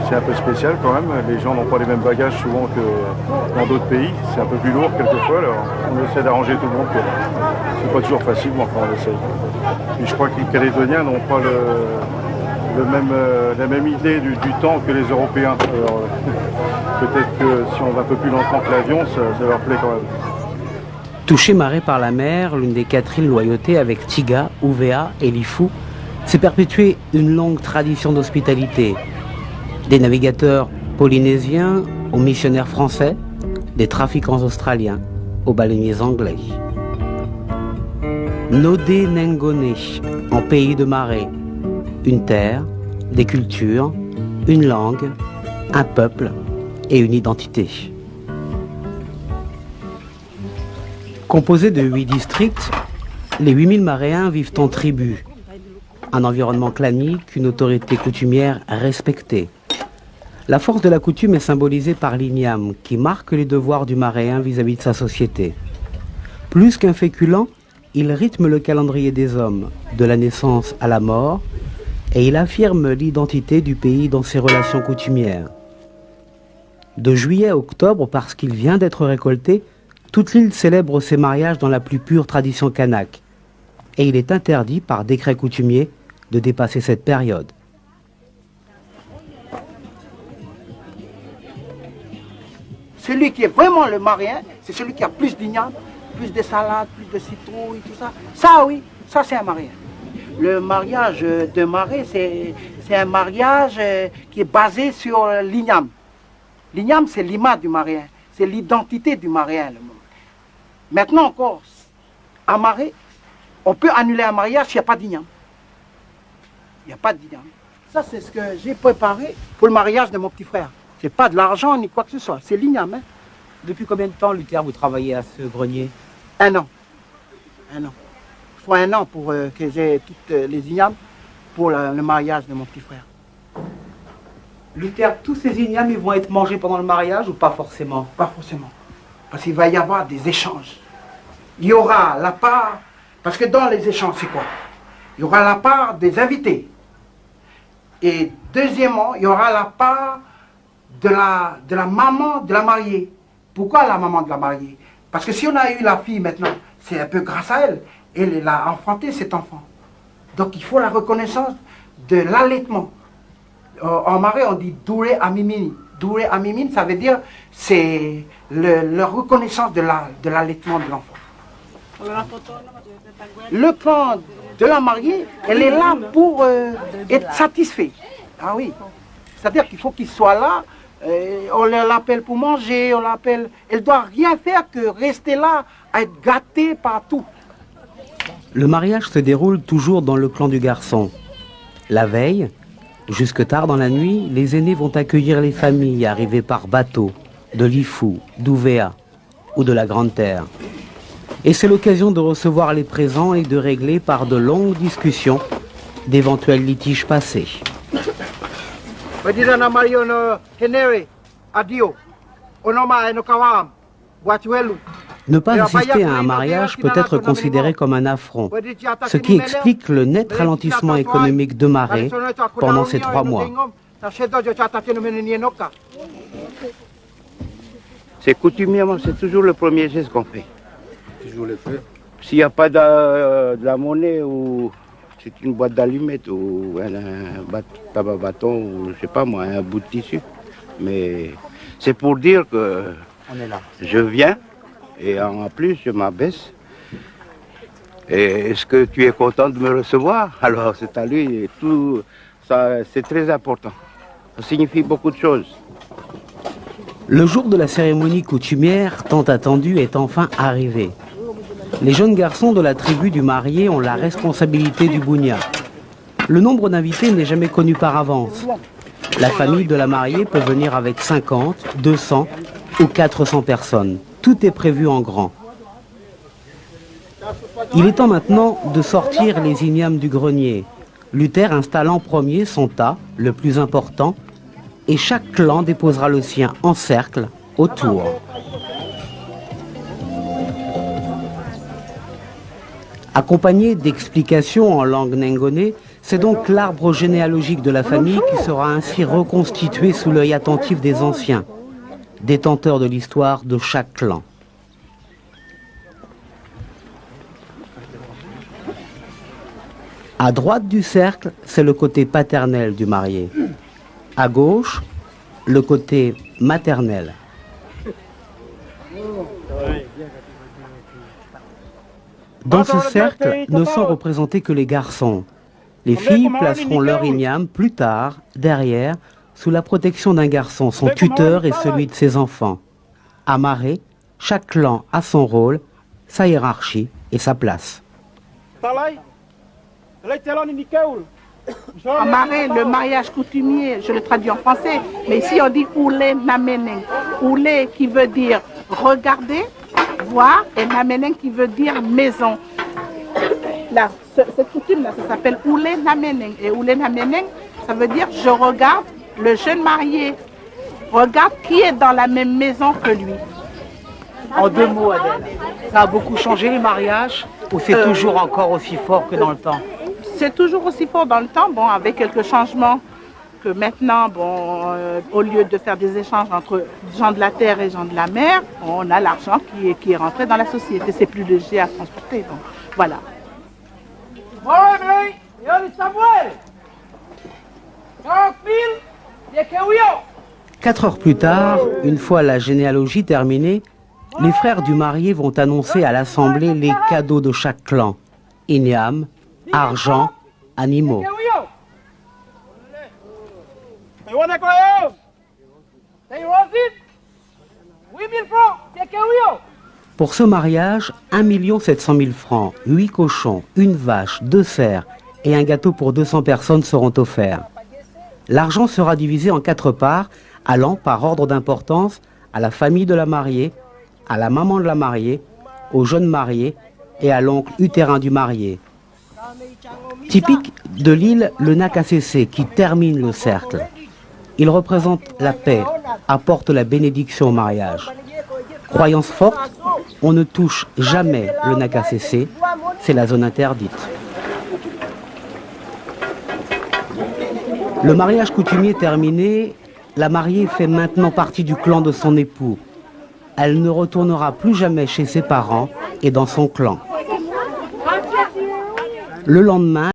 c'est un peu spécial quand même. Les gens n'ont pas les mêmes bagages souvent que dans d'autres pays. C'est un peu plus lourd quelquefois. Alors on essaie d'arranger tout le monde. C'est pas toujours facile, mais enfin on essaye. Et je crois que les Calédoniens n'ont pas la même idée du temps que les Européens. Alors, peut-être que si on va un peu plus lentement que l'avion, ça leur plaît quand même. Touché marée par la mer, l'une des 4 îles Loyauté avec Tiga, Uvea et Lifu, s'est perpétuée une longue tradition d'hospitalité. Des navigateurs polynésiens aux missionnaires français, des trafiquants australiens aux baleiniers anglais. Nodé Nengone, en pays de marée, une terre, des cultures, une langue, un peuple et une identité. Composé de 8 districts, les 8000 Maréens vivent en tribu. Un environnement clanique, une autorité coutumière respectée. La force de la coutume est symbolisée par l'igname, qui marque les devoirs du Maréen vis-à-vis de sa société. Plus qu'un féculent, il rythme le calendrier des hommes, de la naissance à la mort, et il affirme l'identité du pays dans ses relations coutumières. De juillet à octobre, parce qu'il vient d'être récolté, toute l'île célèbre ses mariages dans la plus pure tradition kanak. Et il est interdit par décret coutumier de dépasser cette période. Celui qui est vraiment le Maréen, c'est celui qui a plus d'igname, plus de salade, plus de citrouilles, tout ça. Ça oui, ça c'est un Maréen. Le mariage de marée, c'est un mariage qui est basé sur l'igname. L'igname, c'est l'image du Maréen, c'est l'identité du Maréen. Maintenant encore, à marée, on peut annuler un mariage s'il n'y a pas d'igname. Il n'y a pas d'igname. Ça, c'est ce que j'ai préparé pour le mariage de mon petit frère. C'est pas de l'argent ni quoi que ce soit, c'est l'igname. Hein. Depuis combien de temps, Luther, vous travaillez à ce grenier? 1 an. 1 an. Il faut 1 an pour que j'ai toutes les ignames pour le mariage de mon petit frère. Luther, tous ces ignames, ils vont être mangés pendant le mariage ou pas forcément? Pas forcément. Parce qu'il va y avoir des échanges. Il y aura la part, parce que dans les échanges, c'est quoi? Il y aura la part des invités. Et deuxièmement, il y aura la part de la maman de la mariée. Pourquoi la maman de la mariée? Parce que si on a eu la fille maintenant, c'est un peu grâce à elle. Elle a enfanté cet enfant. Donc il faut la reconnaissance de l'allaitement. En marée, on dit Douré Amimini. Douré Amimini, ça veut dire c'est la reconnaissance de l'allaitement de l'enfant. Le plan de la mariée, elle est là pour être satisfait. Ah oui. C'est-à-dire qu'il faut qu'il soit là. On l'appelle pour manger, on l'appelle. Elle doit rien faire que rester là, à être gâtée partout. Le mariage se déroule toujours dans le clan du garçon. La veille, jusque tard dans la nuit, les aînés vont accueillir les familles arrivées par bateau, de Lifu, d'Uvea ou de la Grande Terre. Et c'est l'occasion de recevoir les présents et de régler par de longues discussions d'éventuels litiges passés. Ne pas assister à un mariage peut être considéré comme un affront, ce qui explique le net ralentissement économique de marée pendant ces 3 mois. C'est coutumièrement, c'est toujours le premier geste qu'on fait. Toujours le fait. S'il n'y a pas de la monnaie ou c'est une boîte d'allumettes ou un tabac bâton ou je sais pas moi, un bout de tissu. Mais c'est pour dire que On est là. je viens et en plus je m'abaisse. Et est-ce que tu es content de me recevoir? Alors c'est à lui et tout ça, c'est très important. Ça signifie beaucoup de choses. Le jour de la cérémonie coutumière, tant attendue, est enfin arrivé. Les jeunes garçons de la tribu du marié ont la responsabilité du bougna. Le nombre d'invités n'est jamais connu par avance. La famille de la mariée peut venir avec 50, 200 ou 400 personnes. Tout est prévu en grand. Il est temps maintenant de sortir les ignames du grenier. Luther installe en premier son tas, le plus important, et chaque clan déposera le sien en cercle autour. Accompagné d'explications en langue nengone, C'est donc l'arbre généalogique de la famille qui sera ainsi reconstitué sous l'œil attentif des anciens, détenteurs de l'histoire de chaque clan. À droite du cercle, c'est le côté paternel du marié. À gauche, le côté maternel. Dans ce cercle ne sont représentés que les garçons. Les filles placeront leur igname plus tard, derrière, sous la protection d'un garçon, son tuteur et celui de ses enfants. À Maré, chaque clan a son rôle, sa hiérarchie et sa place. En Maré, le mariage coutumier, je le traduis en français, mais ici on dit oulé nameneng. Oulé qui veut dire regarder, voir, et nameneng qui veut dire maison. Là, cette coutume-là, ça s'appelle oulé nameneng. Et oulé nameneng, ça veut dire je regarde le jeune marié, regarde qui est dans la même maison que lui. En 2 mots, Adèle, ça a beaucoup changé les mariages ou c'est toujours encore aussi fort que dans le temps? C'est toujours aussi fort dans le temps, bon, avec quelques changements que maintenant, bon, au lieu de faire des échanges entre gens de la terre et gens de la mer, on a l'argent qui est rentré dans la société. C'est plus léger à transporter, donc voilà. 4 heures plus tard, une fois la généalogie terminée, les frères du marié vont annoncer à l'assemblée les cadeaux de chaque clan. Igname, argent, animaux. Pour ce mariage, 1 700 000 francs, 8 cochons, une vache, 2 cerfs et un gâteau pour 200 personnes seront offerts. L'argent sera divisé en 4 parts, allant par ordre d'importance à la famille de la mariée, à la maman de la mariée, au jeune marié et à l'oncle utérin du marié. Typique de l'île, le Nakassese qui termine le cercle. Il représente la paix, apporte la bénédiction au mariage. Croyance forte, on ne touche jamais le Nakassese, c'est la zone interdite. Le mariage coutumier terminé, la mariée fait maintenant partie du clan de son époux. Elle ne retournera plus jamais chez ses parents et dans son clan. Le lendemain,